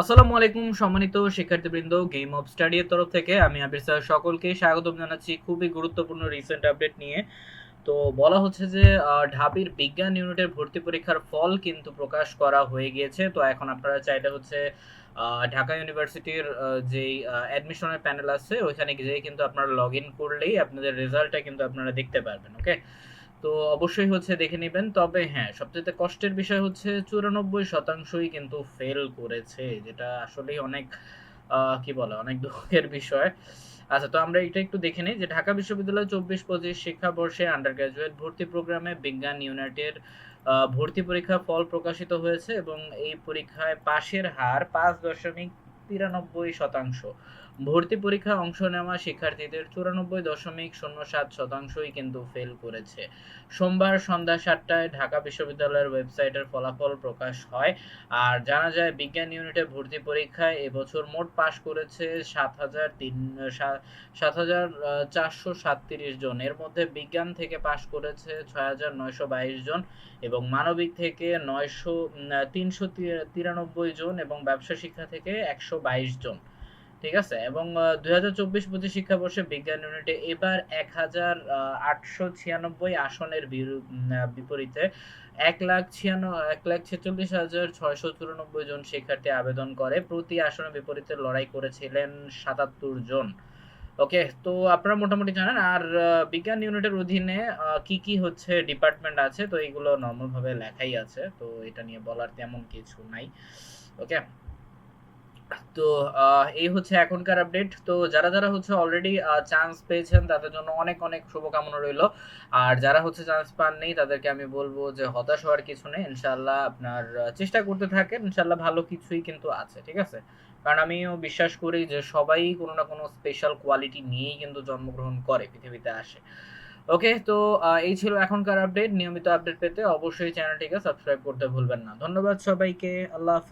আসসালামু আলাইকুম সম্মানিত শিক্ষার্থীবৃন্দ, গেম অফ স্টাডি এর তরফ থেকে আমি আবির স্যার সকলকে স্বাগতম জানাচ্ছি খুবই গুরুত্বপূর্ণ রিসেন্ট আপডেট নিয়ে। তো বলা হচ্ছে যে ঢাবির বিজ্ঞান ইউনিটের ভর্তি পরীক্ষার ফল কিন্তু প্রকাশ করা হয়ে গিয়েছে। তো এখন আপনারা চাইলে হচ্ছে ঢাকা ইউনিভার্সিটির যেই অ্যাডমিশনের প্যানেল আছে ওইখানে গিয়ে কিন্তু আপনারা লগ ইন করলেই আপনাদের রেজাল্টটা কিন্তু আপনারা দেখতে পারবেন। ওকে, তো অবশ্যই হচ্ছে দেখে নিবেন। তবে হ্যাঁ, সবচেয়ে কষ্টের বিষয় হচ্ছে 94%ই কিন্তু ফেল করেছে, যেটা আসলেই অনেক কি বলে, অনেক দুঃখের বিষয়। আচ্ছা, তো আমরা এটা একটু দেখে নিই যে ঢাকা বিশ্ববিদ্যালয় 24-25 শিক্ষাবর্ষে আন্ডার গ্রাজুয়েট ভর্তি প্রোগ্রামে বিজ্ঞান ইউনিটের ভর্তি পরীক্ষার ফল প্রকাশিত হয়েছে এবং এই পরীক্ষায় পাশের হার 5.93%। ভর্তি পরীক্ষায় অংশ নেওয়া শিক্ষার্থীদের 94.07%ই কিন্তু ফেল করেছে। সোমবার সন্ধ্যা 7টায় ঢাকা বিশ্ববিদ্যালয়ের ওয়েবসাইটের ফলাফল প্রকাশ হয়। আর জানা যায় বিজ্ঞান ইউনিটে ভর্তি পরীক্ষায় এবছর মোট পাশ করেছে 7,437 জন। এর মধ্যে বিজ্ঞান থেকে পাশ করেছে 6,922 জন এবং মানবিক থেকে 393 জন এবং ব্যবসা শিক্ষা থেকে 122 জন। ঠিক আছে, এবং 2024-25 শিক্ষাবর্ষে বিজ্ঞান ইউনিটে এবার 1,896 আসনের বিপরীতে 1,46,694 জন শিক্ষার্থী আবেদন করে। প্রতি আসনের বিপরীতে লড়াই করেছিলেন 77 জন। ওকে, তো আপনারা মোটামুটি জানেন। আর বিজ্ঞান ইউনিটের অধীনে কি কি হচ্ছে ডিপার্টমেন্ট আছে, তো এইগুলো নর্মাল ভাবে লেখাই আছে, তো এটা নিয়ে বলার তেমন কিছু নাই। ওকে, তো এই হচ্ছে এখনকার আপডেট। তো যারা হচ্ছে অলরেডি চান্স পেয়েছেন তাদের জন্য অনেক অনেক শুভকামনা রইলো। আর যারা হচ্ছে চান্স পাননি তাদেরকে আমি বলবো যে হতাশ হওয়ার কিছু নেই। ইনশাআল্লাহ আপনার চেষ্টা করতে থাকেন, ইনশাআল্লাহ ভালো কিছুই কিন্তু আছে। ঠিক আছে, কারণ আমিও বিশ্বাস করি যে সবাই কোনো না কোনো স্পেশাল কোয়ালিটি নিয়েই কিন্তু জন্মগ্রহণ করে, পৃথিবীতে আসে। ওকে, তো এই ছিল এখনকার আপডেট। নিয়মিত আপডেট পেতে অবশ্যই চ্যানেলটিকে সাবস্ক্রাইব করতে ভুলবেন না। ধন্যবাদ সবাইকে। আল্লাহ হাফেজ।